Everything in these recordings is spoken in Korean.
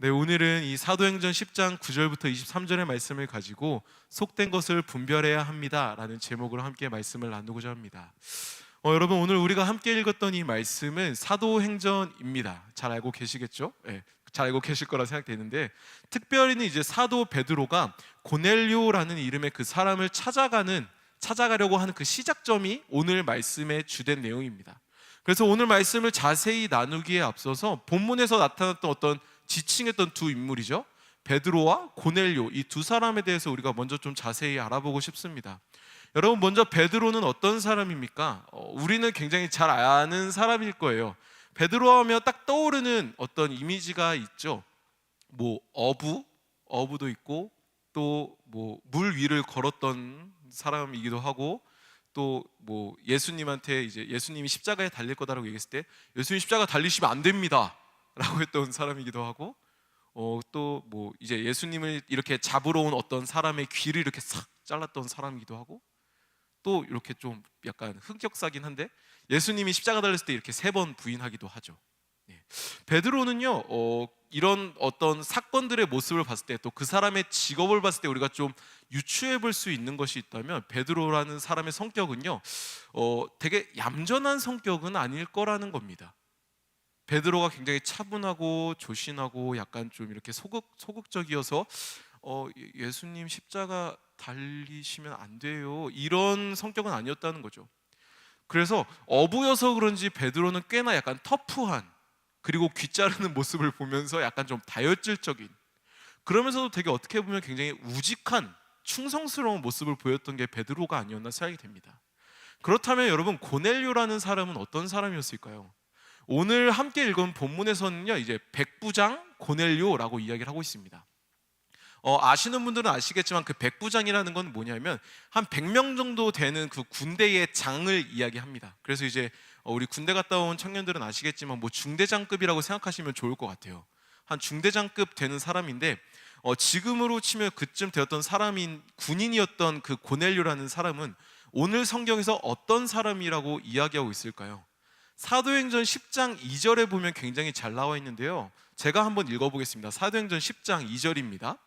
네, 오늘은 이 사도행전 10장 9절부터 23절의 말씀을 가지고 속된 것을 분별해야 합니다 라는 제목으로 함께 말씀을 나누고자 합니다. 여러분, 오늘 우리가 함께 읽었던 이 말씀은 사도행전입니다. 잘 알고 계시겠죠? 네, 잘 알고 계실 거라 생각되는데, 특별히는 이제 사도 베드로가 고넬료라는 이름의 그 사람을 찾아가려고 하는 그 시작점이 오늘 말씀의 주된 내용입니다. 그래서 오늘 말씀을 자세히 나누기에 앞서서 본문에서 나타났던 어떤 지칭했던 두 인물이죠, 베드로와 고넬료, 이 두 사람에 대해서 우리가 먼저 좀 자세히 알아보고 싶습니다. 여러분, 먼저 베드로는 어떤 사람입니까? 우리는 굉장히 잘 아는 사람일 거예요. 베드로 하면 딱 떠오르는 어떤 이미지가 있죠. 뭐 어부도 있고, 또 뭐 물 위를 걸었던 사람이기도 하고, 또 뭐 예수님한테 이제 예수님이 십자가에 달릴 거다라고 얘기했을 때 예수님 십자가 달리시면 안 됩니다 라고 했던 사람이기도 하고, 또 뭐 이제 예수님을 이렇게 잡으러 온 어떤 사람의 귀를 이렇게 싹 잘랐던 사람이기도 하고, 또 이렇게 좀 약간 흑역사긴 한데 예수님이 십자가 달렸을 때 이렇게 3번 부인하기도 하죠. 베드로는요, 이런 어떤 사건들의 모습을 봤을 때, 또 그 사람의 직업을 봤을 때 우리가 좀 유추해 볼 수 있는 것이 있다면, 베드로라는 사람의 성격은요, 되게 얌전한 성격은 아닐 거라는 겁니다. 베드로가 굉장히 차분하고 조신하고 약간 좀 이렇게 소극적이어서 예수님 십자가 달리시면 안 돼요, 이런 성격은 아니었다는 거죠. 그래서 어부여서 그런지 베드로는 꽤나 약간 터프한, 그리고 귀 자르는 모습을 보면서 약간 좀 다혈질적인, 그러면서도 되게 어떻게 보면 굉장히 우직한 충성스러운 모습을 보였던 게 베드로가 아니었나 생각이 됩니다. 그렇다면 여러분, 고넬료라는 사람은 어떤 사람이었을까요? 오늘 함께 읽은 본문에서는요, 이제 백부장 고넬료라고 이야기를 하고 있습니다. 아시는 분들은 아시겠지만 그 백부장이라는 건 뭐냐면 한 100명 정도 되는 그 군대의 장을 이야기합니다. 그래서 이제 우리 군대 갔다 온 청년들은 아시겠지만 뭐 중대장급이라고 생각하시면 좋을 것 같아요. 한 중대장급 되는 사람인데, 지금으로 치면 그쯤 되었던 사람인 군인이었던 그 고넬료라는 사람은 오늘 성경에서 어떤 사람이라고 이야기하고 있을까요? 사도행전 10장 2절에 보면 굉장히 잘 나와 있는데요, 제가 한번 읽어보겠습니다. 사도행전 10장 2절입니다.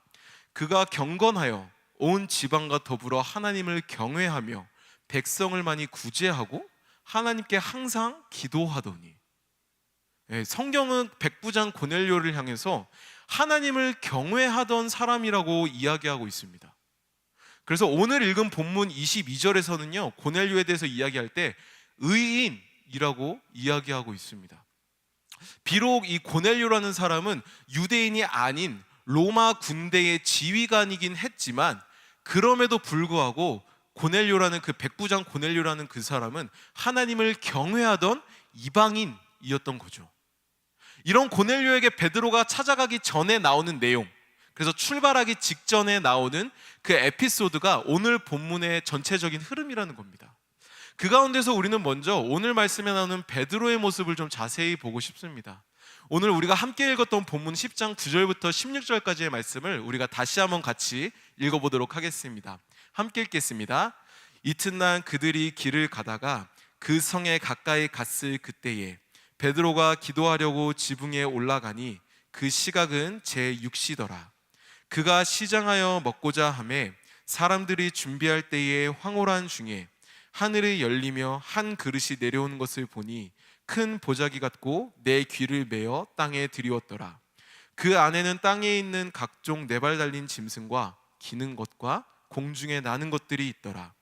그가 경건하여 온 지방과 더불어 하나님을 경외하며 백성을 많이 구제하고 하나님께 항상 기도하더니. 성경은 백부장 고넬료를 향해서 하나님을 경외하던 사람이라고 이야기하고 있습니다. 그래서 오늘 읽은 본문 22절에서는요, 고넬료에 대해서 이야기할 때 의인이라고 이야기하고 있습니다. 비록 이 고넬료라는 사람은 유대인이 아닌 로마 군대의 지휘관이긴 했지만, 그럼에도 불구하고 고넬료라는 그 백부장 고넬료라는 그 사람은 하나님을 경외하던 이방인이었던 거죠. 이런 고넬료에게 베드로가 찾아가기 전에 나오는 내용, 그래서 출발하기 직전에 나오는 그 에피소드가 오늘 본문의 전체적인 흐름이라는 겁니다. 그 가운데서 우리는 먼저 오늘 말씀에 나오는 베드로의 모습을 좀 자세히 보고 싶습니다. 오늘 우리가 함께 읽었던 본문 10장 9절부터 16절까지의 말씀을 우리가 다시 한번 같이 읽어보도록 하겠습니다. 함께 읽겠습니다. 이튿날 그들이 길을 가다가 그 성에 가까이 갔을 그때에 베드로가 기도하려고 지붕에 올라가니 그 시각은 제6시더라. 그가 시장하여 먹고자 하매 사람들이 준비할 때에 황홀한 중에 하늘이 열리며 한 그릇이 내려오는 것을 보니 큰 보자기 같고 내 귀를 메어 땅에 들이웠더라. 그 안에는 땅에 있는 각종 4발 달린 짐승과 기는 것과 공중에 나는 것들이 있더라.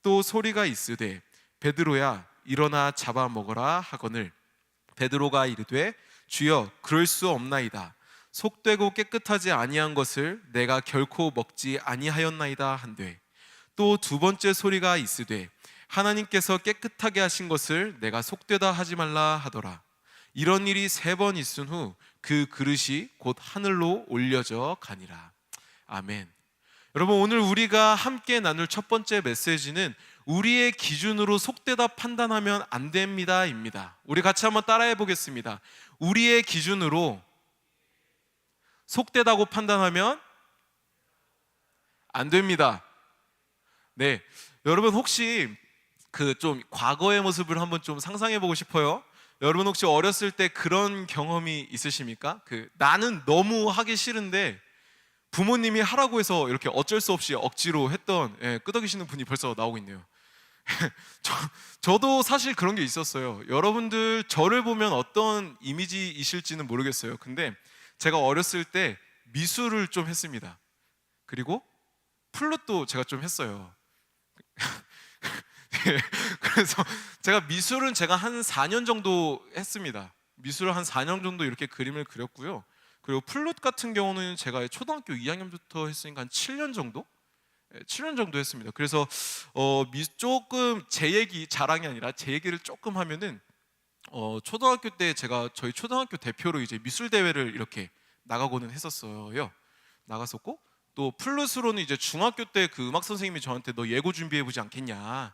또 소리가 있으되 베드로야 일어나 잡아 먹어라 하거늘 베드로가 이르되 주여 그럴 수 없나이다. 속되고 깨끗하지 아니한 것을 내가 결코 먹지 아니하였나이다 한되, 또 2번째 소리가 있으되 하나님께서 깨끗하게 하신 것을 내가 속되다 하지 말라 하더라. 이런 일이 3번 있은 후 그 그릇이 곧 하늘로 올려져 가니라. 아멘. 여러분, 오늘 우리가 함께 나눌 첫 번째 메시지는 우리의 기준으로 속되다 판단하면 안 됩니다 입니다. 우리 같이 한번 따라해 보겠습니다. 우리의 기준으로 속되다고 판단하면 안 됩니다. 네, 여러분 혹시 그 좀 과거의 모습을 한번 좀 상상해 보고 싶어요. 여러분 혹시 어렸을 때 그런 경험이 있으십니까? 나는 너무 하기 싫은데 부모님이 하라고 해서 이렇게 어쩔 수 없이 억지로 했던, 끄덕이시는 분이 벌써 나오고 있네요. 저도 사실 그런 게 있었어요. 여러분들 저를 보면 어떤 이미지이실지는 모르겠어요. 근데 제가 어렸을 때 미술을 좀 했습니다. 그리고 플룻도 제가 좀 했어요. 그래서 미술은 제가 한 4년 정도 했습니다. 미술을 한 4년 정도 이렇게 그림을 그렸고요. 그리고 플룻 같은 경우는 제가 초등학교 2학년부터 했으니까 한 7년 정도? 7년 정도 했습니다. 그래서 조금 제 얘기, 자랑이 아니라 제 얘기를 조금 하면은 초등학교 때 제가 저희 초등학교 대표로 이제 미술 대회를 이렇게 나가고는 했었어요. 나갔었고, 또 플룻으로는 이제 중학교 때 그 음악 선생님이 저한테 너 예고 준비해 보지 않겠냐,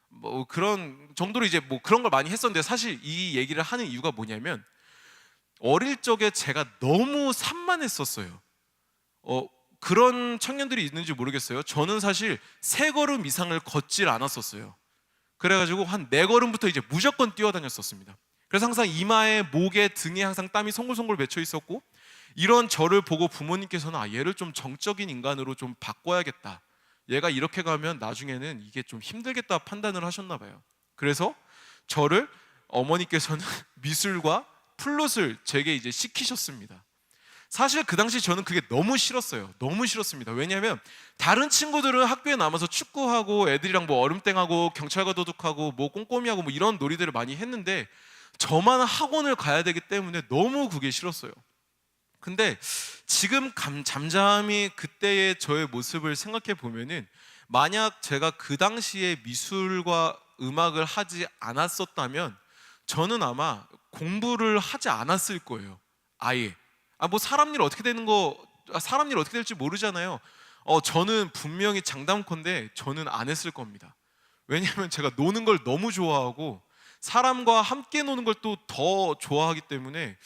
뭐 그런 정도로 이제 뭐 그런 걸 많이 했었는데, 사실 이 얘기를 하는 이유가 뭐냐면 어릴 적에 제가 너무 산만했었어요. 그런 청년들이 있는지 모르겠어요. 저는 사실 3걸음 이상을 걷질 않았었어요. 그래가지고 한 4걸음부터 이제 무조건 뛰어다녔었습니다. 그래서 항상 이마에, 목에, 등에 항상 땀이 송골송골 맺혀 있었고, 이런 저를 보고 부모님께서는 얘를 좀 정적인 인간으로 좀 바꿔야겠다, 얘가 이렇게 가면 나중에는 이게 좀 힘들겠다 판단을 하셨나 봐요. 그래서 저를 어머니께서는 미술과 플룻을 제게 이제 시키셨습니다. 사실 그 당시 저는 그게 너무 싫었어요. 너무 싫었습니다. 왜냐하면 다른 친구들은 학교에 남아서 축구하고 애들이랑 뭐 얼음땡하고 경찰과 도둑하고 뭐 꼼꼼이하고 뭐 이런 놀이들을 많이 했는데, 저만 학원을 가야 되기 때문에 너무 그게 싫었어요. 근데 지금 잠잠히 그때의 저의 모습을 생각해 보면은, 만약 제가 그 당시에 미술과 음악을 하지 않았었다면 저는 아마 공부를 하지 않았을 거예요. 아예. 뭐 사람 일 어떻게 될지 모르잖아요. 저는 분명히 장담컨대 저는 안 했을 겁니다. 왜냐하면 제가 노는 걸 너무 좋아하고 사람과 함께 노는 걸 또 더 좋아하기 때문에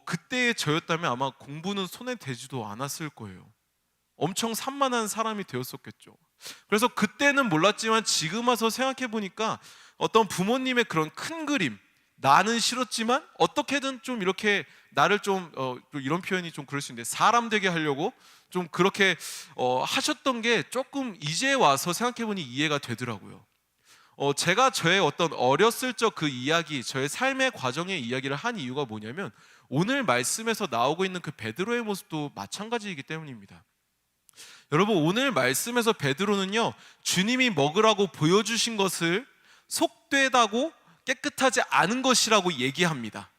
그때의 저였다면 아마 공부는 손에 대지도 않았을 거예요. 엄청 산만한 사람이 되었었겠죠. 그래서 그때는 몰랐지만 지금 와서 생각해 보니까 어떤 부모님의 그런 큰 그림, 나는 싫었지만 어떻게든 좀 이렇게 나를 좀 이런 표현이 좀 그럴 수 있는데, 사람 되게 하려고 좀 그렇게 하셨던 게 조금 이제 와서 생각해 보니 이해가 되더라고요. 제가 저의 어떤 어렸을 적 그 이야기, 저의 삶의 과정의 이야기를 한 이유가 뭐냐면, 오늘 말씀에서 나오고 있는 그 베드로의 모습도 마찬가지이기 때문입니다. 여러분, 오늘 말씀에서 베드로는요, 주님이 먹으라고 보여주신 것을 속되다고 깨끗하지 않은 것이라고 얘기합니다.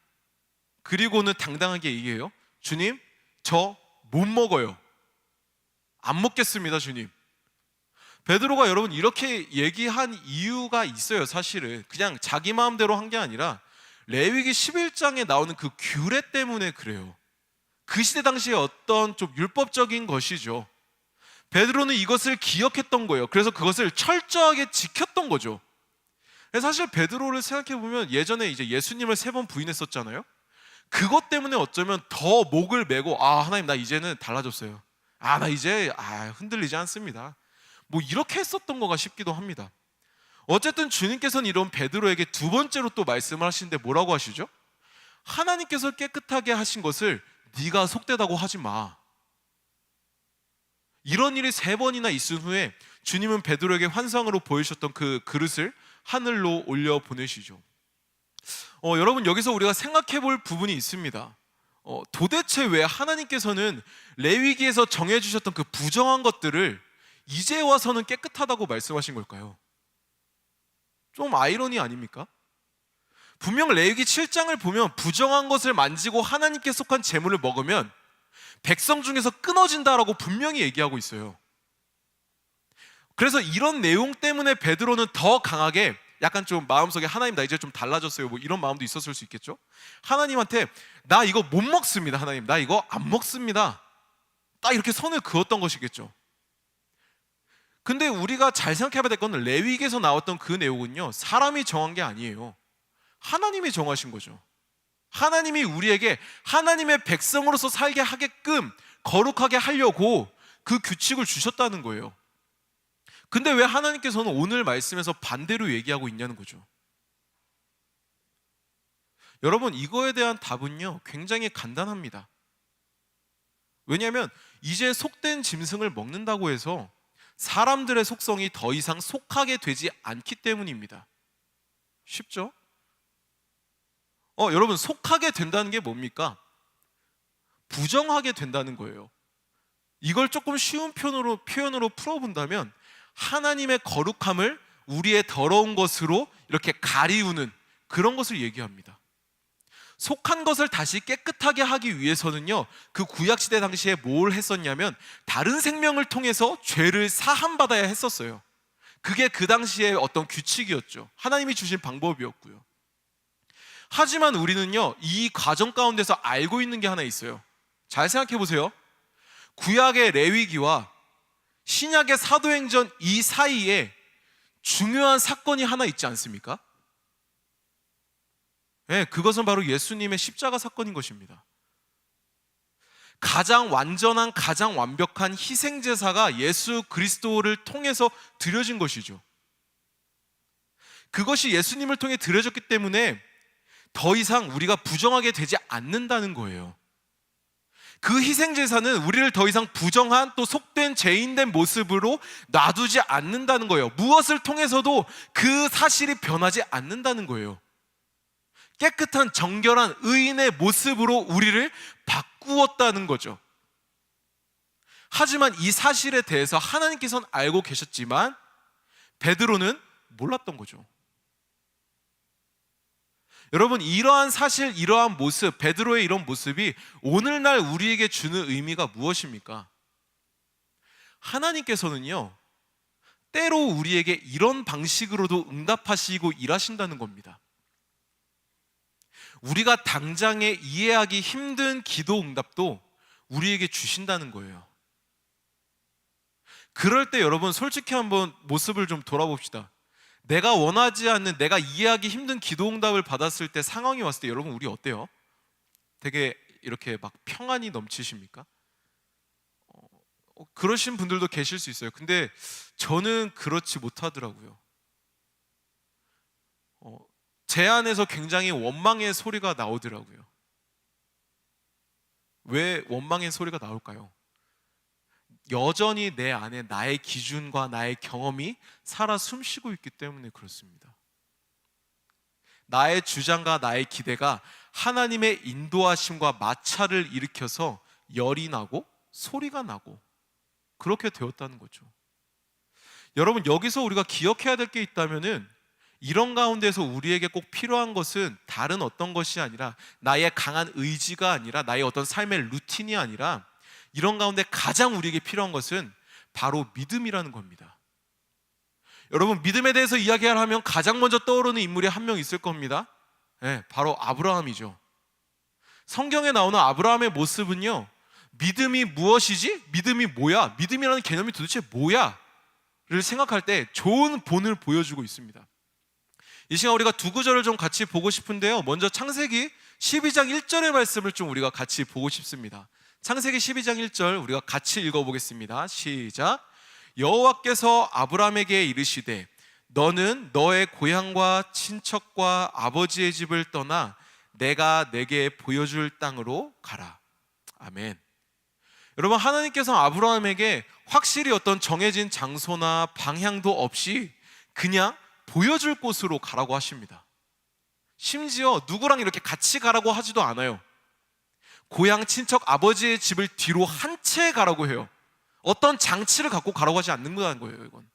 그리고는 당당하게 얘기해요. 주님, 저 못 먹어요. 안 먹겠습니다, 주님. 베드로가 여러분 이렇게 얘기한 이유가 있어요. 사실은 그냥 자기 마음대로 한 게 아니라 레위기 11장에 나오는 그 규례 때문에 그래요. 그 시대 당시에 어떤 좀 율법적인 것이죠. 베드로는 이것을 기억했던 거예요. 그래서 그것을 철저하게 지켰던 거죠. 사실 베드로를 생각해 보면 예전에 이제 예수님을 3번 부인했었잖아요. 그것 때문에 어쩌면 더 목을 메고, 하나님, 나 이제는 달라졌어요. 나 이제 흔들리지 않습니다, 뭐 이렇게 했었던 거가 싶기도 합니다. 어쨌든 주님께서는 이런 베드로에게 두 번째로 또 말씀을 하시는데 뭐라고 하시죠? 하나님께서 깨끗하게 하신 것을 네가 속되다고 하지 마. 이런 일이 3번이나 있은 후에 주님은 베드로에게 환상으로 보이셨던 그 그릇을 하늘로 올려 보내시죠. 여러분, 여기서 우리가 생각해 볼 부분이 있습니다. 도대체 왜 하나님께서는 레위기에서 정해주셨던 그 부정한 것들을 이제 와서는 깨끗하다고 말씀하신 걸까요? 좀 아이러니 아닙니까? 분명 레위기 7장을 보면 부정한 것을 만지고 하나님께 속한 재물을 먹으면 백성 중에서 끊어진다라고 분명히 얘기하고 있어요. 그래서 이런 내용 때문에 베드로는 더 강하게 약간 좀 마음속에, 하나님, 나 이제 좀 달라졌어요, 뭐 이런 마음도 있었을 수 있겠죠. 하나님한테 나 이거 못 먹습니다, 하나님, 나 이거 안 먹습니다, 딱 이렇게 선을 그었던 것이겠죠. 근데 우리가 잘 생각해봐야 될 건, 레위기에서 나왔던 그 내용은요, 사람이 정한 게 아니에요. 하나님이 정하신 거죠. 하나님이 우리에게 하나님의 백성으로서 살게 하게끔 거룩하게 하려고 그 규칙을 주셨다는 거예요. 근데 왜 하나님께서는 오늘 말씀에서 반대로 얘기하고 있냐는 거죠. 여러분, 이거에 대한 답은요 굉장히 간단합니다. 왜냐하면 이제 속된 짐승을 먹는다고 해서 사람들의 속성이 더 이상 속하게 되지 않기 때문입니다. 쉽죠? 여러분, 속하게 된다는 게 뭡니까? 부정하게 된다는 거예요. 이걸 조금 쉬운 표현으로 풀어본다면 하나님의 거룩함을 우리의 더러운 것으로 이렇게 가리우는 그런 것을 얘기합니다. 속한 것을 다시 깨끗하게 하기 위해서는요, 그 구약시대 당시에 뭘 했었냐면 다른 생명을 통해서 죄를 사함받아야 했었어요. 그게 그 당시에 어떤 규칙이었죠. 하나님이 주신 방법이었고요. 하지만 우리는요, 이 과정 가운데서 알고 있는 게 하나 있어요. 잘 생각해 보세요. 구약의 레위기와 신약의 사도행전 이 사이에 중요한 사건이 하나 있지 않습니까? 네, 그것은 바로 예수님의 십자가 사건인 것입니다. 가장 완전한, 가장 완벽한 희생제사가 예수 그리스도를 통해서 드려진 것이죠. 그것이 예수님을 통해 드려졌기 때문에 더 이상 우리가 부정하게 되지 않는다는 거예요. 그 희생제사는 우리를 더 이상 부정한, 또 속된 죄인된 모습으로 놔두지 않는다는 거예요. 무엇을 통해서도 그 사실이 변하지 않는다는 거예요. 깨끗한 정결한 의인의 모습으로 우리를 바꾸었다는 거죠. 하지만 이 사실에 대해서 하나님께서는 알고 계셨지만 베드로는 몰랐던 거죠. 여러분, 이러한 사실, 이러한 모습, 베드로의 이런 모습이 오늘날 우리에게 주는 의미가 무엇입니까? 하나님께서는요, 때로 우리에게 이런 방식으로도 응답하시고 일하신다는 겁니다. 우리가 당장에 이해하기 힘든 기도 응답도 우리에게 주신다는 거예요. 그럴 때 여러분, 솔직히 한번 모습을 좀 돌아봅시다. 내가 원하지 않는, 내가 이해하기 힘든 기도 응답을 받았을 때, 상황이 왔을 때 여러분, 우리 어때요? 되게 이렇게 막 평안이 넘치십니까? 그러신 분들도 계실 수 있어요. 근데 저는 그렇지 못하더라고요. 제 안에서 굉장히 원망의 소리가 나오더라고요. 왜 원망의 소리가 나올까요? 여전히 내 안에 나의 기준과 나의 경험이 살아 숨쉬고 있기 때문에 그렇습니다. 나의 주장과 나의 기대가 하나님의 인도하심과 마찰을 일으켜서 열이 나고 소리가 나고 그렇게 되었다는 거죠. 여러분, 여기서 우리가 기억해야 될 게 있다면은, 이런 가운데서 우리에게 꼭 필요한 것은 다른 어떤 것이 아니라, 나의 강한 의지가 아니라, 나의 어떤 삶의 루틴이 아니라, 이런 가운데 가장 우리에게 필요한 것은 바로 믿음이라는 겁니다. 여러분, 믿음에 대해서 이야기를 하면 가장 먼저 떠오르는 인물이 한 명 있을 겁니다. 네, 바로 아브라함이죠. 성경에 나오는 아브라함의 모습은요, 믿음이 무엇이지? 믿음이 뭐야? 믿음이라는 개념이 도대체 뭐야? 를 생각할 때 좋은 본을 보여주고 있습니다. 이 시간 우리가 두 구절을 좀 같이 보고 싶은데요, 먼저 창세기 12장 1절의 말씀을 좀 우리가 같이 보고 싶습니다. 창세기 12장 1절 우리가 같이 읽어보겠습니다. 시작. 여호와께서 아브라함에게 이르시되 너는 너의 고향과 친척과 아버지의 집을 떠나 내가 내게 보여줄 땅으로 가라. 아멘. 여러분, 하나님께서 아브라함에게 확실히 어떤 정해진 장소나 방향도 없이 그냥 보여줄 곳으로 가라고 하십니다. 심지어 누구랑 이렇게 같이 가라고 하지도 않아요. 고향 친척 아버지의 집을 뒤로 한 채 가라고 해요. 어떤 장치를 갖고 가라고 하지 않는다는 거예요. 이건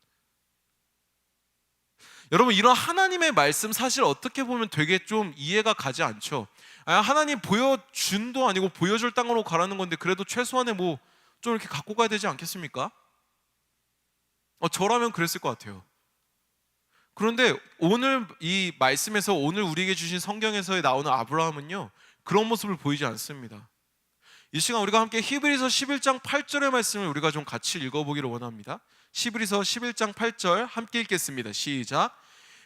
여러분, 이런 하나님의 말씀 사실 어떻게 보면 되게 좀 이해가 가지 않죠. 하나님 보여준도 아니고 보여줄 땅으로 가라는 건데 그래도 최소한의 뭐 좀 이렇게 갖고 가야 되지 않겠습니까? 저라면 그랬을 것 같아요. 그런데 오늘 이 말씀에서, 오늘 우리에게 주신 성경에서 나오는 아브라함은요, 그런 모습을 보이지 않습니다. 이 시간 우리가 함께 히브리서 11장 8절의 말씀을 우리가 좀 같이 읽어보기를 원합니다. 히브리서 11장 8절 함께 읽겠습니다. 시작.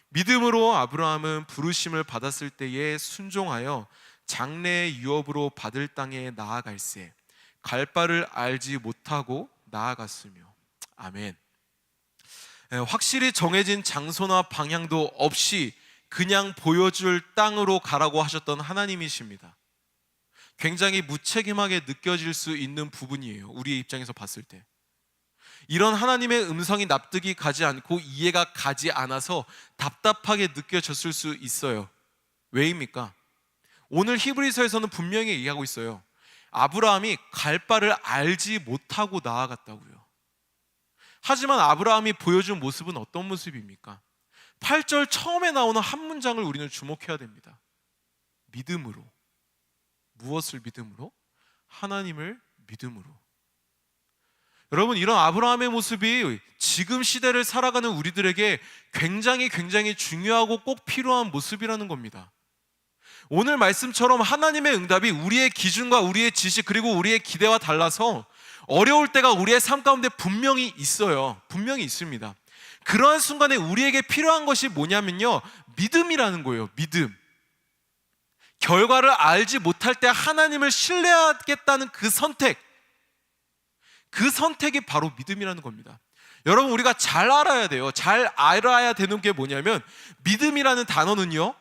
믿음으로 아브라함은 부르심을 받았을 때에 순종하여 장래의 유업으로 받을 땅에 나아갈새 갈 바를 알지 못하고 나아갔으며. 아멘. 확실히 정해진 장소나 방향도 없이 그냥 보여줄 땅으로 가라고 하셨던 하나님이십니다. 굉장히 무책임하게 느껴질 수 있는 부분이에요. 우리의 입장에서 봤을 때. 이런 하나님의 음성이 납득이 가지 않고 이해가 가지 않아서 답답하게 느껴졌을 수 있어요. 왜입니까? 오늘 히브리서에서는 분명히 얘기하고 있어요. 아브라함이 갈 바를 알지 못하고 나아갔다고요. 하지만 아브라함이 보여준 모습은 어떤 모습입니까? 8절 처음에 나오는 한 문장을 우리는 주목해야 됩니다. 믿음으로. 무엇을 믿음으로? 하나님을 믿음으로. 여러분, 이런 아브라함의 모습이 지금 시대를 살아가는 우리들에게 굉장히 중요하고 꼭 필요한 모습이라는 겁니다. 오늘 말씀처럼 하나님의 응답이 우리의 기준과 우리의 지식 그리고 우리의 기대와 달라서 어려울 때가 우리의 삶 가운데 분명히 있어요. 분명히 있습니다. 그러한 순간에 우리에게 필요한 것이 뭐냐면요, 믿음이라는 거예요. 믿음. 결과를 알지 못할 때 하나님을 신뢰하겠다는 그 선택이 바로 믿음이라는 겁니다. 여러분, 우리가 잘 알아야 돼요. 잘 알아야 되는 게 뭐냐면, 믿음이라는 단어는요,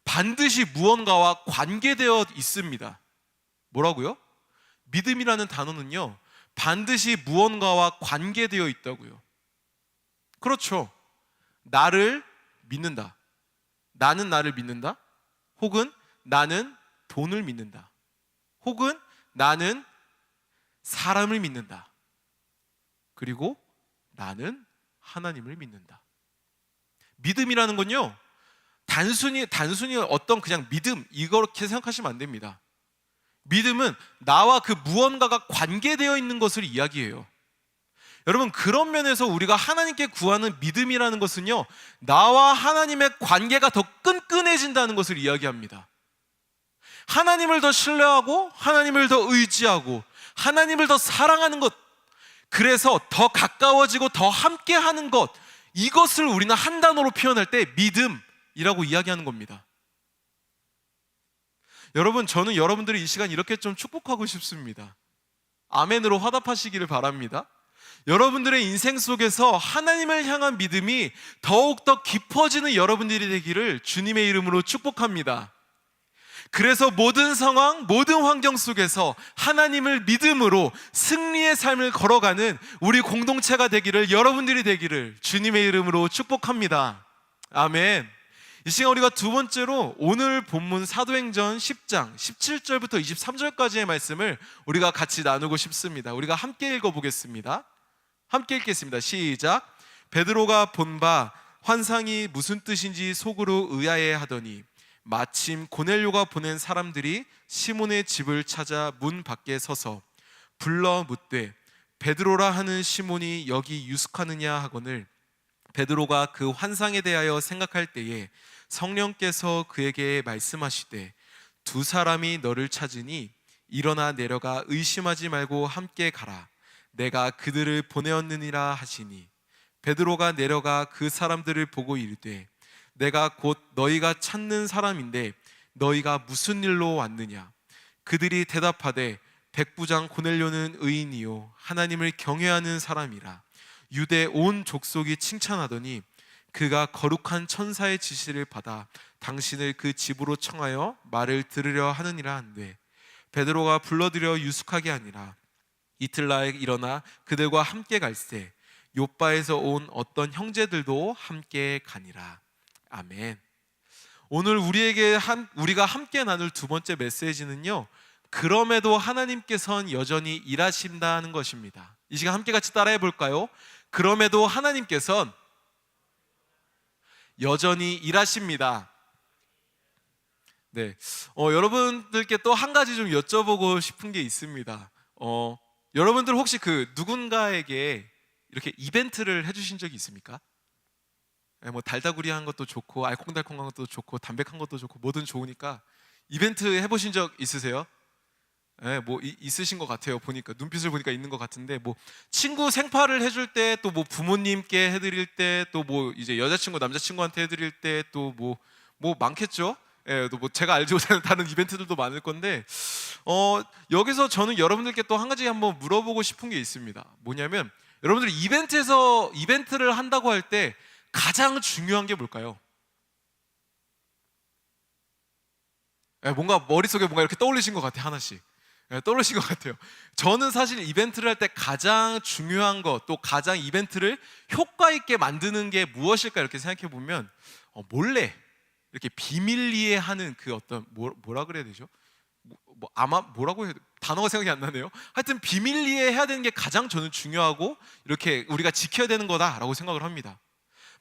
반드시 무언가와 관계되어 있습니다. 뭐라고요? 믿음이라는 단어는요, 반드시 무언가와 관계되어 있다고요. 그렇죠. 나를 믿는다. 나는 나를 믿는다. 혹은 나는 돈을 믿는다. 혹은 나는 사람을 믿는다. 그리고 나는 하나님을 믿는다. 믿음이라는 건요, 단순히 어떤 그냥 믿음 이렇게 생각하시면 안 됩니다. 믿음은 나와 그 무언가가 관계되어 있는 것을 이야기해요. 여러분, 그런 면에서 우리가 하나님께 구하는 믿음이라는 것은요, 나와 하나님의 관계가 더 끈끈해진다는 것을 이야기합니다. 하나님을 더 신뢰하고 하나님을 더 의지하고 하나님을 더 사랑하는 것, 그래서 더 가까워지고 더 함께하는 것, 이것을 우리는 한 단어로 표현할 때 믿음이라고 이야기하는 겁니다. 여러분, 저는 여러분들이 이 시간 이렇게 좀 축복하고 싶습니다. 아멘으로 화답하시기를 바랍니다. 여러분들의 인생 속에서 하나님을 향한 믿음이 더욱더 깊어지는 여러분들이 되기를 주님의 이름으로 축복합니다. 그래서 모든 상황, 모든 환경 속에서 하나님을 믿음으로 승리의 삶을 걸어가는 우리 공동체가 되기를, 여러분들이 되기를 주님의 이름으로 축복합니다. 아멘. 이 시간 우리가 두 번째로 오늘 본문 사도행전 10장 17절부터 23절까지의 말씀을 우리가 같이 나누고 싶습니다. 우리가 함께 읽어보겠습니다. 함께 읽겠습니다. 시작. 베드로가 본 바 환상이 무슨 뜻인지 속으로 의아해 하더니 마침 고넬료가 보낸 사람들이 시몬의 집을 찾아 문 밖에 서서 불러 묻되 베드로라 하는 시몬이 여기 유숙하느냐 하거늘, 베드로가 그 환상에 대하여 생각할 때에 성령께서 그에게 말씀하시되 두 사람이 너를 찾으니 일어나 내려가 의심하지 말고 함께 가라. 내가 그들을 보내었느니라 하시니 베드로가 내려가 그 사람들을 보고 이르되 내가 곧 너희가 찾는 사람인데 너희가 무슨 일로 왔느냐? 그들이 대답하되 백부장 고넬료는 의인이요 하나님을 경외하는 사람이라. 유대 온 족속이 칭찬하더니 그가 거룩한 천사의 지시를 받아 당신을 그 집으로 청하여 말을 들으려 하느니라 한데, 베드로가 불러들여 유숙하게 하니라. 이틀날에 일어나 그들과 함께 갈새 욥바에서 온 어떤 형제들도 함께 가니라. 아멘. 오늘 우리가 함께 나눌 두 번째 메시지는요, 그럼에도 하나님께서는 여전히 일하신다는 것입니다. 이 시간 함께 같이 따라해 볼까요? 그럼에도 하나님께서는 여전히 일하십니다. 네, 여러분들께 또 한 가지 좀 여쭤보고 싶은 게 있습니다. 여러분들 혹시 그 누군가에게 이렇게 이벤트를 해주신 적이 있습니까? 뭐 달다구리한 것도 좋고 알콩달콩한 것도 좋고 담백한 것도 좋고 뭐든 좋으니까 이벤트 해보신 적 있으세요? 네, 뭐 있으신 것 같아요. 보니까 눈빛을 보니까 있는 것 같은데, 뭐 친구 생파를 해줄 때, 또 뭐 부모님께 해드릴 때, 또 뭐 이제 여자친구 남자친구한테 해드릴 때, 또 뭐 많겠죠. 예, 또 뭐 제가 알지 못하는 다른 이벤트들도 많을 건데, 여기서 저는 여러분들께 또 한 가지 한번 물어보고 싶은 게 있습니다. 뭐냐면, 여러분들이 이벤트를 한다고 할 때 가장 중요한 게 뭘까요? 뭔가 머릿속에 뭔가 이렇게 떠올리신 것 같아요. 하나씩 떠올리신 것 같아요. 저는 사실 이벤트를 할 때 가장 중요한 것, 또 가장 이벤트를 효과 있게 만드는 게 무엇일까 이렇게 생각해 보면 몰래 이렇게 비밀리에 하는 그 어떤 뭐라 그래야 되죠? 아마 뭐라고 해야 돼? 단어가 생각이 안 나네요. 하여튼 비밀리에 해야 되는 게 가장 저는 중요하고 이렇게 우리가 지켜야 되는 거다라고 생각을 합니다.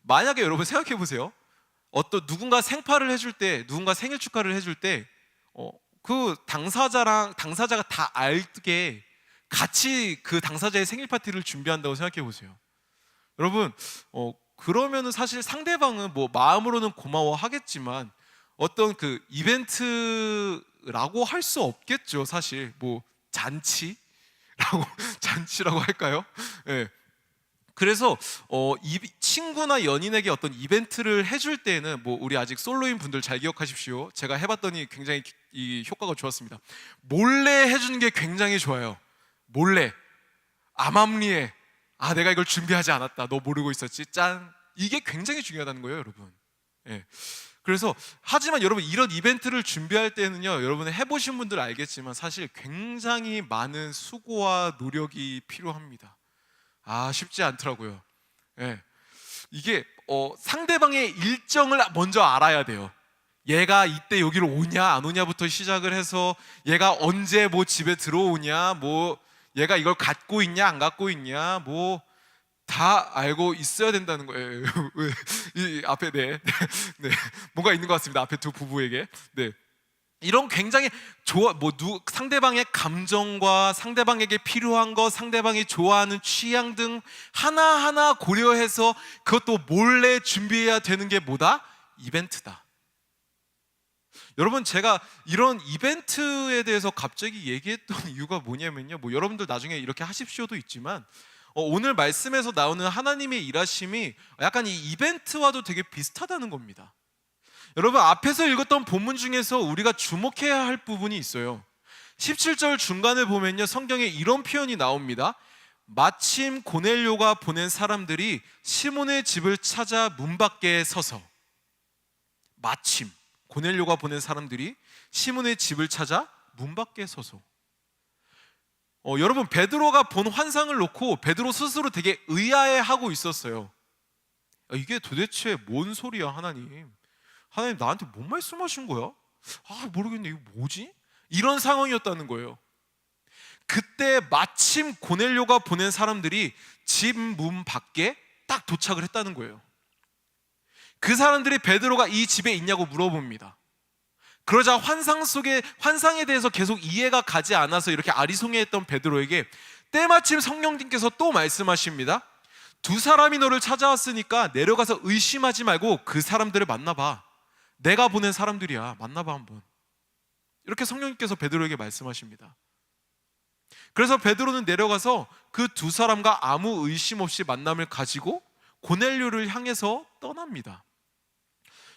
만약에 여러분 생각해 보세요. 어떤 누군가 생파를 해줄 때, 누군가 생일 축하를 해줄 때, 그 당사자가 다 알게 같이 그 당사자의 생일 파티를 준비한다고 생각해 보세요. 여러분, 그러면은 사실 상대방은 뭐 마음으로는 고마워하겠지만 어떤 그 이벤트라고 할 수 없겠죠. 사실 뭐 잔치라고 잔치라고 할까요? 예. 그래서 친구나 연인에게 어떤 이벤트를 해줄 때는 뭐 우리 아직 솔로인 분들 잘 기억하십시오. 제가 해봤더니 굉장히 이 효과가 좋았습니다. 몰래 해주는 게 굉장히 좋아요. 몰래 암암리에 내가 이걸 준비하지 않았다. 너 모르고 있었지? 짠. 이게 굉장히 중요하다는 거예요, 여러분. 예. 그래서 하지만 여러분 이런 이벤트를 준비할 때는요, 여러분 해보신 분들 알겠지만 사실 굉장히 많은 수고와 노력이 필요합니다. 쉽지 않더라고요. 예. 이게 상대방의 일정을 먼저 알아야 돼요. 얘가 이때 여기로 오냐 안 오냐부터 시작을 해서 얘가 언제 뭐 집에 들어오냐, 뭐 얘가 이걸 갖고 있냐 안 갖고 있냐, 뭐 다 알고 있어야 된다는 거예요. 이 앞에 네, 뭔가 있는 것 같습니다. 앞에 두 부부에게. 네. 이런 굉장히 상대방의 감정과 상대방에게 필요한 것, 상대방이 좋아하는 취향 등 하나하나 고려해서 그것도 몰래 준비해야 되는 게 뭐다? 이벤트다. 여러분, 제가 이런 이벤트에 대해서 갑자기 얘기했던 이유가 뭐냐면요, 뭐 여러분들 나중에 이렇게 하십시오도 있지만 오늘 말씀에서 나오는 하나님의 일하심이 약간 이 이벤트와도 되게 비슷하다는 겁니다. 여러분, 앞에서 읽었던 본문 중에서 우리가 주목해야 할 부분이 있어요. 17절 중간에 보면요, 성경에 이런 표현이 나옵니다. 마침 고넬료가 보낸 사람들이 시몬의 집을 찾아 문 밖에 서서. 마침 고넬료가 보낸 사람들이 시몬의 집을 찾아 문 밖에 서서. 여러분, 베드로가 본 환상을 놓고 베드로 스스로 되게 의아해하고 있었어요. 이게 도대체 뭔 소리야, 하나님 나한테 뭔 말씀하신 거야? 모르겠네, 이거 뭐지? 이런 상황이었다는 거예요. 그때 마침 고넬료가 보낸 사람들이 집 문 밖에 딱 도착을 했다는 거예요. 그 사람들이 베드로가 이 집에 있냐고 물어봅니다. 그러자 환상에 대해서 계속 이해가 가지 않아서 이렇게 아리송해했던 베드로에게 때마침 성령님께서 또 말씀하십니다. 두 사람이 너를 찾아왔으니까 내려가서 의심하지 말고 그 사람들을 만나봐. 내가 보낸 사람들이야. 만나봐 한번. 이렇게 성령님께서 베드로에게 말씀하십니다. 그래서 베드로는 내려가서 그 두 사람과 아무 의심 없이 만남을 가지고 고넬료를 향해서 떠납니다.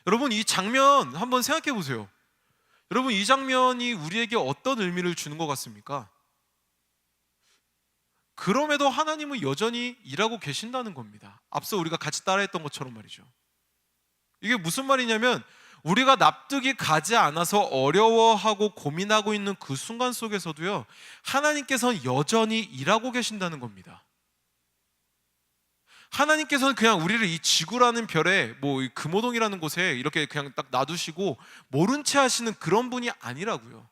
여러분, 이 장면 한번 생각해 보세요. 여러분, 이 장면이 우리에게 어떤 의미를 주는 것 같습니까? 그럼에도 하나님은 여전히 일하고 계신다는 겁니다. 앞서 우리가 같이 따라했던 것처럼 말이죠. 이게 무슨 말이냐면 우리가 납득이 가지 않아서 어려워하고 고민하고 있는 그 순간 속에서도요, 하나님께서는 여전히 일하고 계신다는 겁니다. 하나님께서는 그냥 우리를 이 지구라는 별에 뭐 금호동이라는 곳에 이렇게 그냥 딱 놔두시고 모른 채 하시는 그런 분이 아니라고요.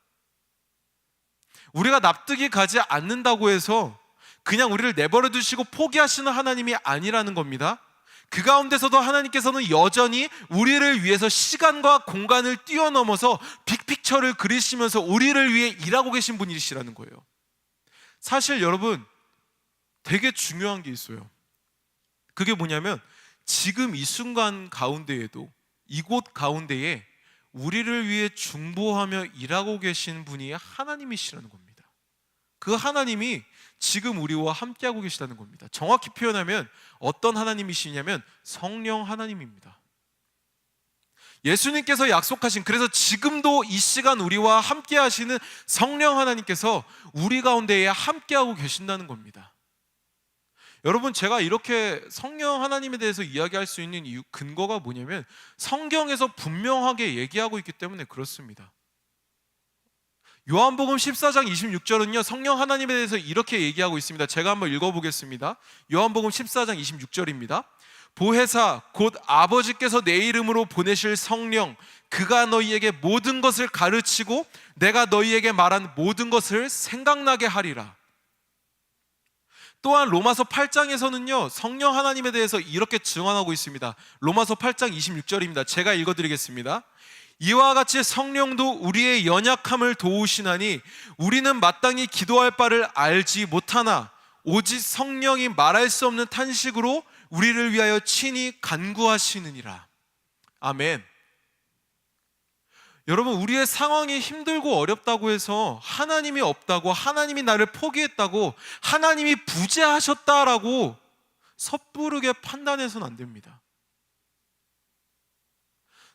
우리가 납득이 가지 않는다고 해서 그냥 우리를 내버려 두시고 포기하시는 하나님이 아니라는 겁니다. 그 가운데서도 하나님께서는 여전히 우리를 위해서 시간과 공간을 뛰어넘어서 빅픽처를 그리시면서 우리를 위해 일하고 계신 분이시라는 거예요. 사실 여러분, 되게 중요한 게 있어요. 그게 뭐냐면 지금 이 순간 가운데에도, 이곳 가운데에 우리를 위해 중보하며 일하고 계신 분이 하나님이시라는 겁니다. 그 하나님이 지금 우리와 함께하고 계시다는 겁니다. 정확히 표현하면 어떤 하나님이시냐면 성령 하나님입니다. 예수님께서 약속하신, 그래서 지금도 이 시간 우리와 함께 하시는 성령 하나님께서 우리 가운데에 함께하고 계신다는 겁니다. 여러분, 제가 이렇게 성령 하나님에 대해서 이야기할 수 있는 이유, 근거가 뭐냐면 성경에서 분명하게 얘기하고 있기 때문에 그렇습니다. 요한복음 14장 26절은요 성령 하나님에 대해서 이렇게 얘기하고 있습니다. 제가 한번 읽어보겠습니다. 요한복음 14장 26절입니다. 보혜사 곧 아버지께서 내 이름으로 보내실 성령, 그가 너희에게 모든 것을 가르치고 내가 너희에게 말한 모든 것을 생각나게 하리라. 또한 로마서 8장에서는요 성령 하나님에 대해서 이렇게 증언하고 있습니다. 로마서 8장 26절입니다. 제가 읽어드리겠습니다. 이와 같이 성령도 우리의 연약함을 도우시나니 우리는 마땅히 기도할 바를 알지 못하나 오직 성령이 말할 수 없는 탄식으로 우리를 위하여 친히 간구하시느니라. 아멘. 여러분, 우리의 상황이 힘들고 어렵다고 해서 하나님이 없다고, 하나님이 나를 포기했다고, 하나님이 부재하셨다라고 섣부르게 판단해서는 안 됩니다.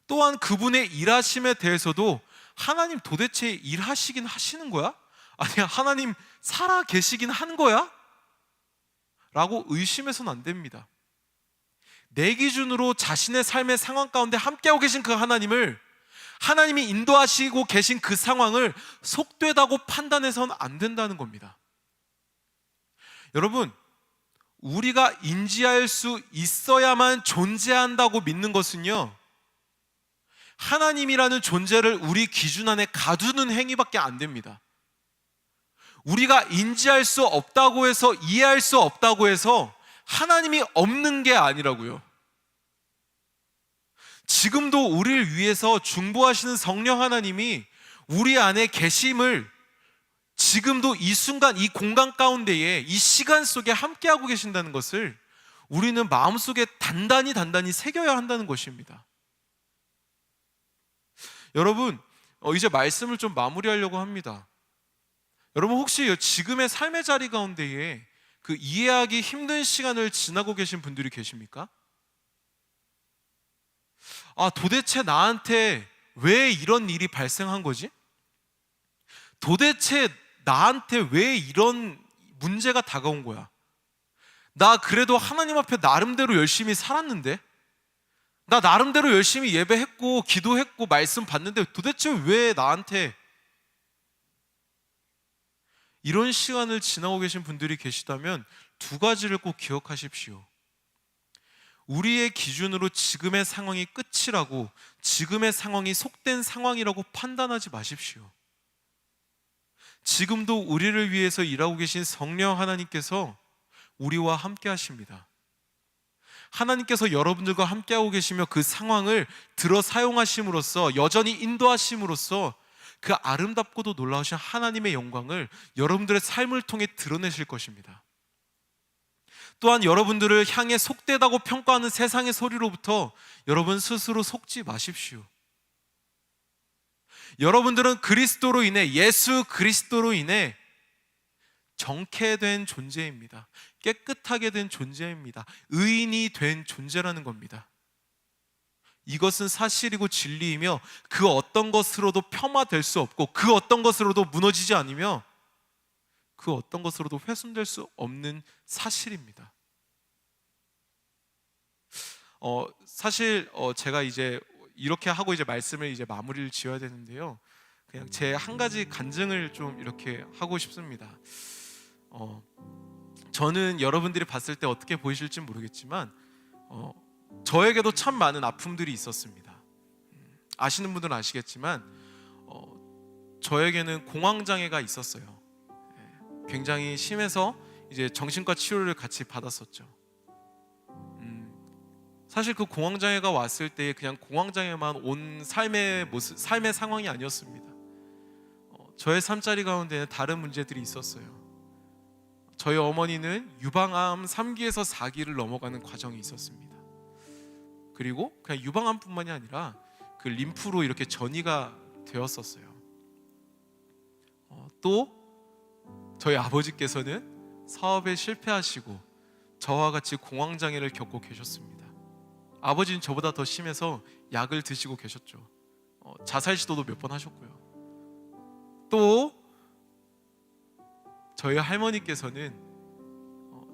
또한 그분의 일하심에 대해서도 하나님 도대체 일하시긴 하시는 거야? 아니야, 하나님 살아 계시긴 한 거야? 라고 의심해서는 안 됩니다. 내 기준으로 자신의 삶의 상황 가운데 함께하고 계신 그 하나님을, 하나님이 인도하시고 계신 그 상황을 속되다고 판단해서는 안 된다는 겁니다. 여러분, 우리가 인지할 수 있어야만 존재한다고 믿는 것은요 하나님이라는 존재를 우리 기준 안에 가두는 행위밖에 안 됩니다. 우리가 인지할 수 없다고 해서, 이해할 수 없다고 해서 하나님이 없는 게 아니라고요. 지금도 우리를 위해서 중보하시는 성령 하나님이 우리 안에 계심을 지금도 이 순간, 이 공간 가운데에, 이 시간 속에 함께하고 계신다는 것을 우리는 마음속에 단단히 새겨야 한다는 것입니다. 여러분, 이제 말씀을 좀 마무리하려고 합니다. 여러분, 혹시 지금의 삶의 자리 가운데에 그 이해하기 힘든 시간을 지나고 계신 분들이 계십니까? 도대체 나한테 왜 이런 일이 발생한 거지? 도대체 나한테 왜 이런 문제가 다가온 거야? 나 그래도 하나님 앞에 나름대로 열심히 살았는데? 나 나름대로 열심히 예배했고 기도했고 말씀 받는데 도대체 왜 나한테 이런 시간을 지나고 계신 분들이 계시다면 두 가지를 꼭 기억하십시오. 우리의 기준으로 지금의 상황이 끝이라고, 지금의 상황이 속된 상황이라고 판단하지 마십시오. 지금도 우리를 위해서 일하고 계신 성령 하나님께서 우리와 함께 하십니다. 하나님께서 여러분들과 함께하고 계시며 그 상황을 들어 사용하심으로써, 여전히 인도하심으로써 그 아름답고도 놀라우신 하나님의 영광을 여러분들의 삶을 통해 드러내실 것입니다. 또한 여러분들을 향해 속되다고 평가하는 세상의 소리로부터 여러분 스스로 속지 마십시오. 여러분들은 그리스도로 인해, 예수 그리스도로 인해 정케된 존재입니다. 깨끗하게 된 존재입니다. 의인이 된 존재라는 겁니다. 이것은 사실이고 진리이며 그 어떤 것으로도 폄하될 수 없고 그 어떤 것으로도 무너지지 않으며 그 어떤 것으로도 훼손될 수 없는 사실입니다. 사실 제가 이제 이렇게 하고 이제 말씀을 이제 마무리를 지어야 되는데요. 그냥 제 한 가지 간증을 좀 이렇게 하고 싶습니다. 저는 여러분들이 봤을 때 어떻게 보이실지 모르겠지만 저에게도 참 많은 아픔들이 있었습니다. 아시는 분들은 아시겠지만 저에게는 공황장애가 있었어요. 굉장히 심해서 이제 정신과 치료를 같이 받았었죠. 사실 그 공황장애가 왔을 때 그냥 공황장애만 온 삶의 모습, 삶의 상황이 아니었습니다. 저의 삶자리 가운데는 다른 문제들이 있었어요. 저희 어머니는 유방암 3기에서 4기를 넘어가는 과정이 있었습니다. 그리고 그냥 유방암뿐만이 아니라 그 림프로 이렇게 전이가 되었었어요. 또 저희 아버지께서는 사업에 실패하시고 저와 같이 공황장애를 겪고 계셨습니다. 아버지는 저보다 더 심해서 약을 드시고 계셨죠. 자살 시도도 몇 번 하셨고요. 또 저희 할머니께서는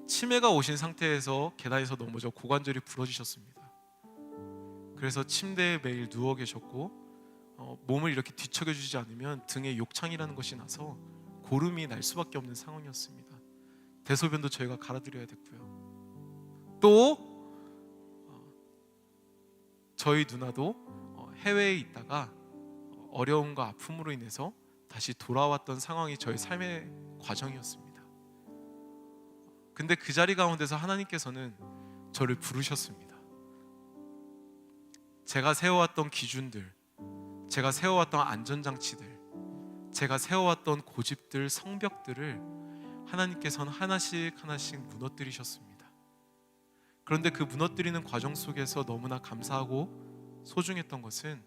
치매가 오신 상태에서 계단에서 넘어져 고관절이 부러지셨습니다. 그래서 침대에 매일 누워 계셨고 몸을 이렇게 뒤척여주지 않으면 등에 욕창이라는 것이 나서 고름이 날 수밖에 없는 상황이었습니다. 대소변도 저희가 갈아드려야 됐고요. 또 저희 누나도 해외에 있다가 어려움과 아픔으로 인해서 다시 돌아왔던 상황이 저희 삶의 과정이었습니다. 근데 그 자리 가운데서 하나님께서는 저를 부르셨습니다. 제가 세워왔던 기준들, 제가 세워왔던 안전장치들, 제가 세워왔던 고집들, 성벽들을 하나님께서는 하나씩 하나씩 무너뜨리셨습니다. 그런데 그 무너뜨리는 과정 속에서 너무나 감사하고 소중했던 것은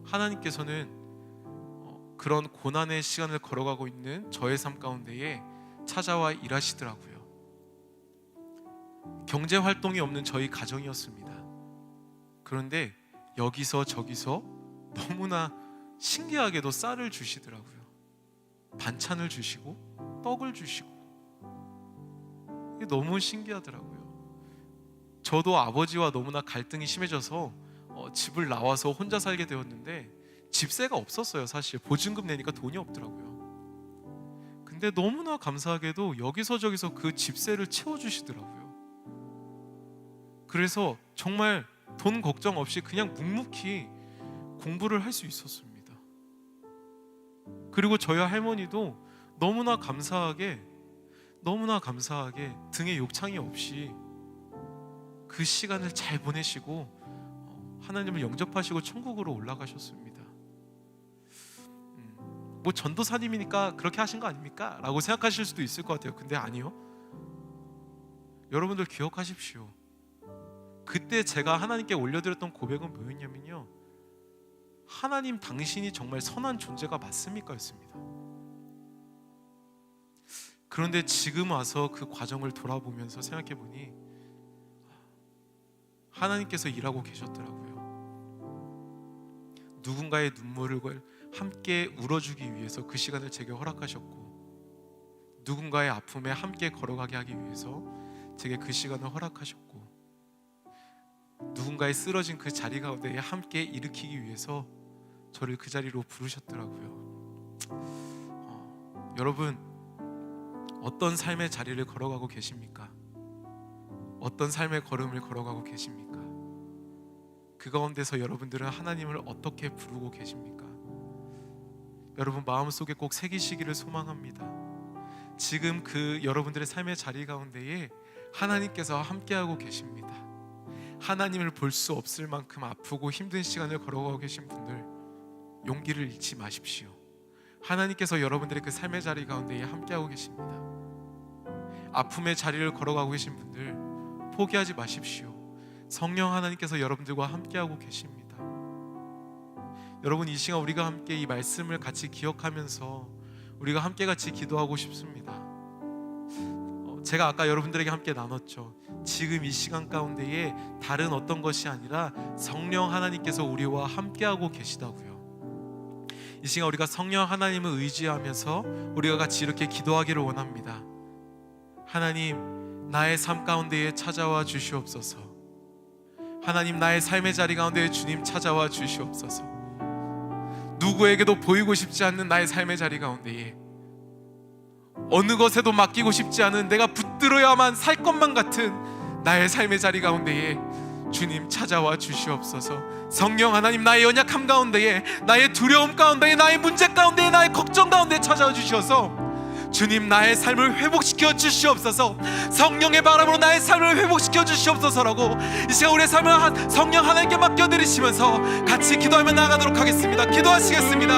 하나님께서는 그런 고난의 시간을 걸어가고 있는 저의 삶 가운데에 찾아와 일하시더라고요. 경제 활동이 없는 저희 가정이었습니다. 그런데 여기서 저기서 너무나 신기하게도 쌀을 주시더라고요. 반찬을 주시고 떡을 주시고, 이게 너무 신기하더라고요. 저도 아버지와 너무나 갈등이 심해져서 집을 나와서 혼자 살게 되었는데 집세가 없었어요. 사실 보증금 내니까 돈이 없더라고요. 근데 너무나 감사하게도 여기서 저기서 그 집세를 채워주시더라고요. 그래서 정말 돈 걱정 없이 그냥 묵묵히 공부를 할 수 있었습니다. 그리고 저희 할머니도 너무나 감사하게 등에 욕창이 없이 그 시간을 잘 보내시고 하나님을 영접하시고 천국으로 올라가셨습니다. 뭐 전도사님이니까 그렇게 하신 거 아닙니까? 라고 생각하실 수도 있을 것 같아요. 근데 아니요. 여러분들 기억하십시오. 그때 제가 하나님께 올려드렸던 고백은 뭐였냐면요, 하나님 당신이 정말 선한 존재가 맞습니까? 였습니다. 그런데 지금 와서 그 과정을 돌아보면서 생각해보니 하나님께서 일하고 계셨더라고요. 누군가의 눈물을 함께 울어주기 위해서 그 시간을 제게 허락하셨고, 누군가의 아픔에 함께 걸어가게 하기 위해서 제게 그 시간을 허락하셨고, 누군가의 쓰러진 그 자리 가운데에 함께 일으키기 위해서 저를 그 자리로 부르셨더라고요. 여러분, 어떤 삶의 자리를 걸어가고 계십니까? 어떤 삶의 걸음을 걸어가고 계십니까? 그 가운데서 여러분들은 하나님을 어떻게 부르고 계십니까? 여러분 마음속에 꼭 새기시기를 소망합니다. 지금 그 여러분들의 삶의 자리 가운데에 하나님께서 함께하고 계십니다. 하나님을 볼 수 없을 만큼 아프고 힘든 시간을 걸어가고 계신 분들, 용기를 잃지 마십시오. 하나님께서 여러분들의 그 삶의 자리 가운데에 함께하고 계십니다. 아픔의 자리를 걸어가고 계신 분들, 포기하지 마십시오. 성령 하나님께서 여러분들과 함께하고 계십니다. 여러분, 이 시간 우리가 함께 이 말씀을 같이 기억하면서 우리가 함께 같이 기도하고 싶습니다. 제가 아까 여러분들에게 함께 나눴죠. 지금 이 시간 가운데에 다른 어떤 것이 아니라 성령 하나님께서 우리와 함께하고 계시다고요. 이 시간 우리가 성령 하나님을 의지하면서 우리가 같이 이렇게 기도하기를 원합니다. 하나님, 나의 삶 가운데에 찾아와 주시옵소서. 하나님, 나의 삶의 자리 가운데에 주님 찾아와 주시옵소서. 누구에게도 보이고 싶지 않는 나의 삶의 자리 가운데에, 어느 것에도 맡기고 싶지 않은 내가 붙들어야만 살 것만 같은 나의 삶의 자리 가운데에 주님 찾아와 주시옵소서. 성령 하나님, 나의 연약함 가운데에, 나의 두려움 가운데에, 나의 문제 가운데에, 나의 걱정 가운데에 찾아와 주셔서 주님 나의 삶을 회복시켜 주시옵소서. 성령의 바람으로 나의 삶을 회복시켜 주시옵소서라고 이 시간 우리의 삶을 성령 하나님께 맡겨드리시면서 같이 기도하며 나아가도록 하겠습니다. 기도하시겠습니다.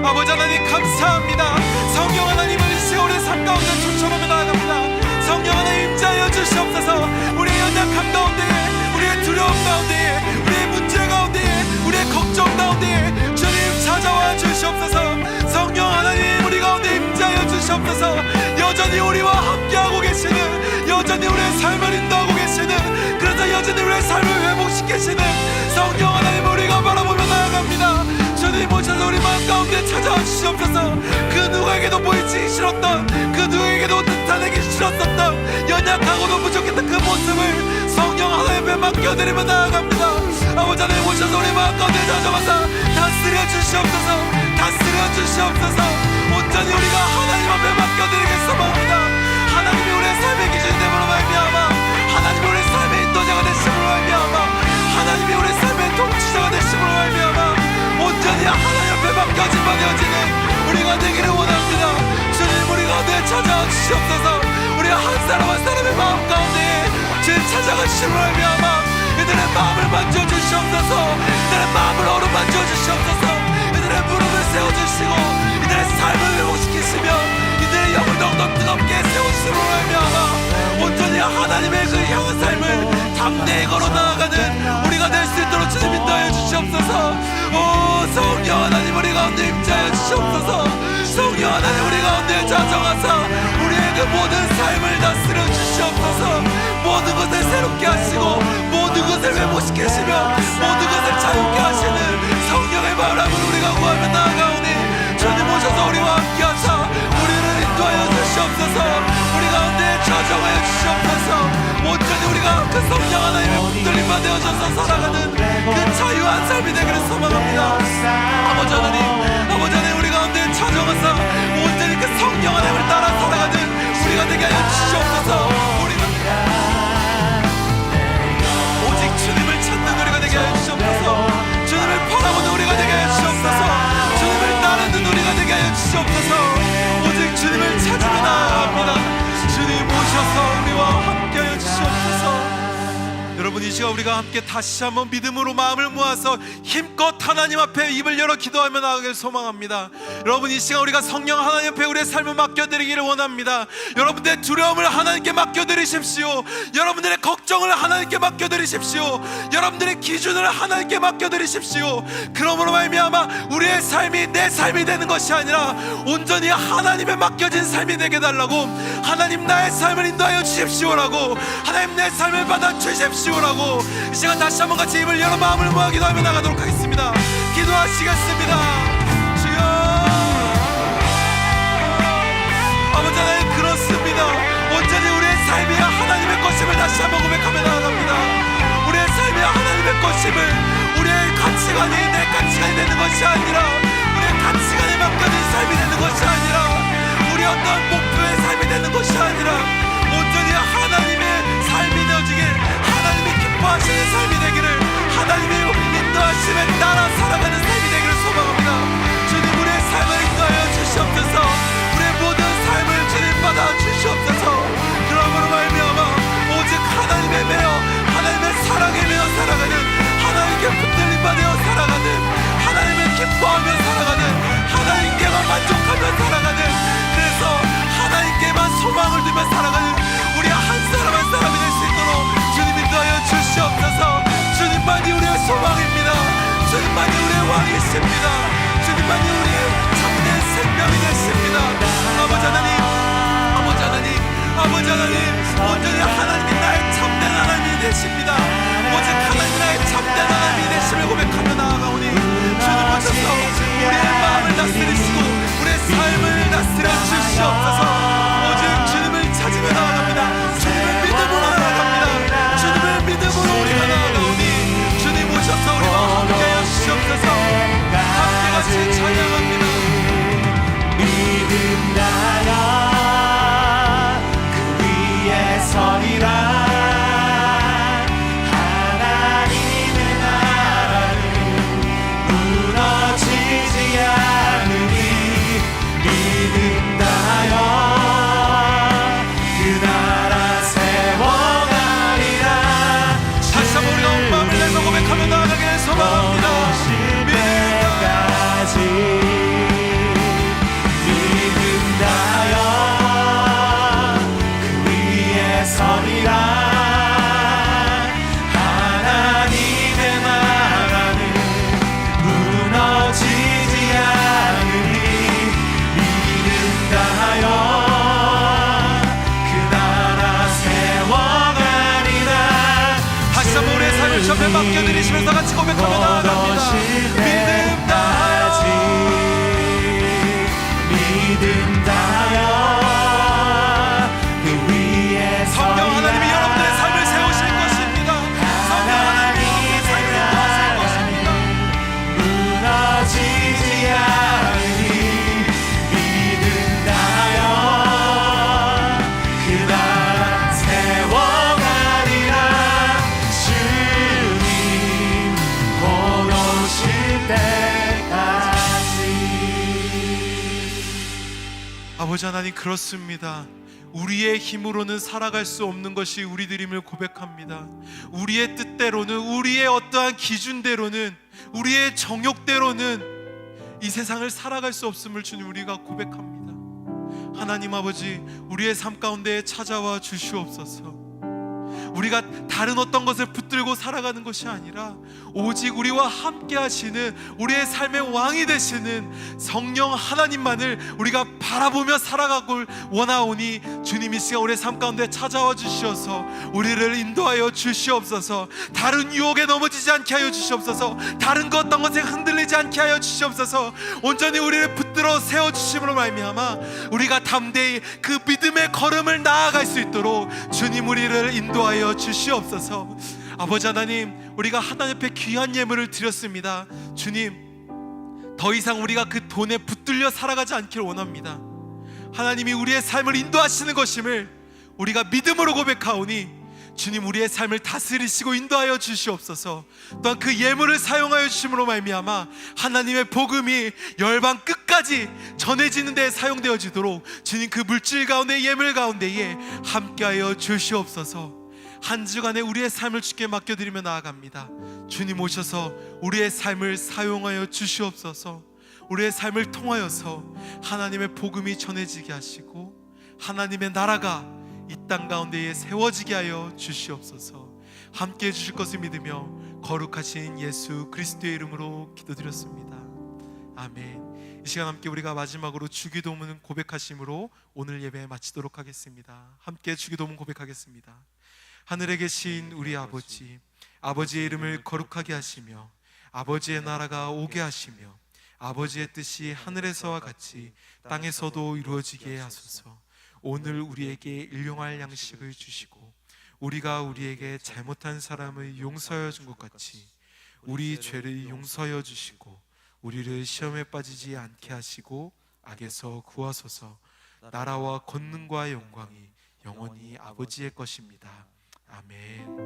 아버지 하나님 감사합니다. 성령 하나님을 이 시간 우리의 삶 가운데 초청하며 나아갑니다. 성령 하나님 임재하여 주시옵소서. 우리의 연약함 가운데에, 우리의 두려움 가운데에, 우리의 문제 가운데에, 우리의 걱정 가운데에 주님 찾아와 주시옵소서. 성령 하나님 우리 가운데 임재하여 주시옵소서. 여전히 우리와 함께하고 계시는, 여전히 우리의 삶을 인도하고 계시는, 그래서 여전히 우리의 삶을 회복시키시는 성령 하나님 우리가 바라보며 나아갑니다. 주님 오셔서 우리 마음 가운데 찾아와 주시옵소서. 그 누구에게도 보이지 싫었던, 그 누구에게도 나타내기 싫었었던 연약하고도 부족했던 그 모습을 성령 하나님께 맡겨드리며 나아갑니다. 아버지 하나님 오셔서 우리 마음 가운데 다정하사 다스려 주시옵소서. 다스려 주시옵소서. 온전히 우리가 하나님 앞에 맡겨드리겠소. 하나님이 우리의 삶의 기준이 됨으로 말미암아 하나님이 우리의 삶의 인도자가 되심으로 말미암아 하나님이 우리의 삶의 통치자가 되심으로 말미암아 온전히 하나님 앞에 맡겨진 바 되어지는 우리가 되기를 원합니다. 주님 우리 가운데 찾아와 주시옵소서. 우리 한 사람 한 사람의 마음 가운데 주님 찾아가 주심으로 말미암아 이들의 마음을 만져주시옵소서. 이들의 마음을 어루만져 주시옵소서. 이들의 무릎을 세워주시고 이들의 삶을 회복시키시며 이들의 영을 더욱더 뜨겁게 세우시므로 말미암아 온전히 하나님의 그 향한 삶을 담대히 걸어 나아가는 우리가 될 수 있도록 주님 인도하여 주시옵소서. 오 성령 하나님 우리 가운데 임재하여 주시옵소서. 성령 하나님 우리 가운데 자정하사 우리의 그 모든 삶을 다스려 주시옵소서. 모든 것을 새롭게 하시고 모든 것을 회복시키시며 모든 것을 자유케 하시는 성령의 바람을 우리가 구하며 나아가오니 주님 오셔서 우리와 함께하사 우리를 인도하여 주시옵소서. 우리 가운데 자정하여 주시옵소서. 온전히 우리가 그 성령 하나님의 붙들림만 되어져서 살아가는 그 자유한 삶이 되기를 소망합니다. 아버지 하나님 우리 가운데 자정하사 온전히 그 성령 하나님을 따라 살아가는 우리가 되게 하여 주시옵소서. 우리가 오직 주님을 찾는 우리가 되게 하여 주시옵소서. 주님을 바라보는 우리가 되게 하여 주시옵소서. 주님을 따르는 우리가 되게 하여 주시옵소서. 오직 주님을 찾으며 나아갑니다. 주님 오셔서 우리와 함께하여 주시옵소서. 여러분 이 시간 우리가 함께 다시 한번 믿음으로 마음을 모아서 힘껏 하나님 앞에 입을 열어 기도하며 나아가길 소망합니다. 여러분 이 시간 우리가 성령 하나님 앞에 우리의 삶을 맡겨드리기를 원합니다. 여러분들의 두려움을 하나님께 맡겨드리십시오. 여러분들의 걱정을 하나님께 맡겨드리십시오. 여러분들의 기준을 하나님께 맡겨드리십시오. 그러므로 말미암아 우리의 삶이 내 삶이 되는 것이 아니라 온전히 하나님에 맡겨진 삶이 되게 달라고 하나님 나의 삶을 인도하여 주십시오라고 하나님 내 삶을 받아 주십시오라고 이 시간 다시 한번 같이 입을 열어 마음을 모아 기도하며 나가도록 하겠습니다. 기도하시겠습니다. 주여 아버지 하나님 그렇습니다. 온전히 우리의 삶이 하나님의 것임을 다시 한번 고백하며 나아갑니다. 우리의 삶이 하나님의 것임을 우리의 가치관이 내 가치관이 되는 것이 아니라 우리의 가치관에 맡겨진 삶이 되는 것이 아니라 우리 어떤 목표의 삶이 되는 것이 아니라 온전히 하나님의 삶이 되어지길 하나님이 기뻐하시는 삶이 되기를 하나님이 인도하심에 따라 살아가는 삶이 되기를 소망합니다. 주님 우리의 삶을 인도하여 주시옵소서. 우리의 모든 삶을 주님 받아 주시옵소서. 그러므로 말미암아 오직 하나님에 매여 하나님의 사랑에 매여 살아가는 하나님께 붙들림 받아 살아가는 하나님을 기뻐하며 살아가는 하나님께만 만족하며 살아가는 그래서 하나님께만 소망을 두며 살아가는 우리 한 사람 한 사람이 될 수 있도록 주님 인도하여 주시옵소서. 주님만이 우리의 소망입니다. 주님만이 우리의 왕이십니다. 주님만이 우리의 참된 생명이 되십니다. 아버지 하나님 아버지 하나님 아버지 하나님 온전히 하나님이 나의 참된 하나님이 되십니다. 오직 하나님이 나의 참된 하나님이 되심을 고백하며 나아가오니 주님 오셔서 우리의 마음을 다스리시고 우리의 삶을 다스려 주시옵소서. 오직 주님을 찾으며 나아갑니다. 주님을 믿음으로 나아갑니다. 주님을 믿음으로 우리가 나아가오니 주님 오셔서 우리와 함께하여 주시옵소서. 함께 같이 찬양합니다. 믿음 나여 그 위에 서리라. 하나님의 나라는 무너지지 않으니 믿음 나여 그 나라 세워가리라. 다시 한번 우리가 온 마음을 내서 고백하며 나아가길 소망합니다. 믿음 나여 그 위에 서리라. 하나님의 나라는 무너지지 않으니 믿음 나여 그 나라 세워가리라. 다시 한번 우리의 삶을 주 앞에 맡겨드리시면서 같이 고백하며 나아갑니다. 믿음 나여 믿음 나여 그 위에 성령 하나님이 여러분들의 삶을 세우실 것입니다. 성령 하나님이 여러분들의 삶을 인도하실 아버지 하나님, 그렇습니다. 우리의 힘으로는 살아갈 수 없는 것이 우리들임을 고백합니다. 우리의 뜻대로는, 우리의 어떠한 기준대로는, 우리의 정욕대로는 이 세상을 살아갈 수 없음을 주님 우리가 고백합니다. 하나님 아버지, 우리의 삶 가운데 찾아와 주시옵소서. 우리가 다른 어떤 것을 붙들고 살아가는 것이 아니라 오직 우리와 함께 하시는, 우리의 삶의 왕이 되시는 성령 하나님만을 우리가 바라보며 살아가길 원하오니 주님 이 시간 우리의 삶 가운데 찾아와 주시어서 우리를 인도하여 주시옵소서. 다른 유혹에 넘어지지 않게 하여 주시옵소서. 다른 것 어떤 것에 흔들리지 않게 하여 주시옵소서. 온전히 우리를 붙들어 세워주심으로 말미암아 우리가 담대히 그 믿음의 걸음을 나아갈 수 있도록 주님 우리를 인도하여 주시옵소서. 아버지 하나님, 우리가 하나님 앞에 귀한 예물을 드렸습니다. 주님, 더 이상 우리가 그 돈에 붙들려 살아가지 않기를 원합니다. 하나님이 우리의 삶을 인도하시는 것임을 우리가 믿음으로 고백하오니 주님 우리의 삶을 다스리시고 인도하여 주시옵소서. 또한 그 예물을 사용하여 주심으로 말미암아 하나님의 복음이 열방 끝까지 전해지는 데 사용되어지도록 주님 그 물질 가운데, 예물 가운데에 함께하여 주시옵소서. 한 주간에 우리의 삶을 주께 맡겨드리며 나아갑니다. 주님 오셔서 우리의 삶을 사용하여 주시옵소서. 우리의 삶을 통하여서 하나님의 복음이 전해지게 하시고 하나님의 나라가 이 땅 가운데에 세워지게 하여 주시옵소서. 함께 해주실 것을 믿으며 거룩하신 예수 그리스도의 이름으로 기도드렸습니다. 아멘. 이 시간 함께 우리가 마지막으로 주기도문 고백하심으로 오늘 예배 마치도록 하겠습니다. 함께 주기도문 고백하겠습니다. 하늘에 계신 우리 아버지, 아버지의 이름을 거룩하게 하시며 아버지의 나라가 오게 하시며 아버지의 뜻이 하늘에서와 같이 땅에서도 이루어지게 하소서. 오늘 우리에게 일용할 양식을 주시고 우리가 우리에게 잘못한 사람을 용서하여 준 것 같이 우리 죄를 용서하여 주시고 우리를 시험에 빠지지 않게 하시고 악에서 구하소서. 나라와 권능과 영광이 영원히 아버지의 것입니다. 아멘.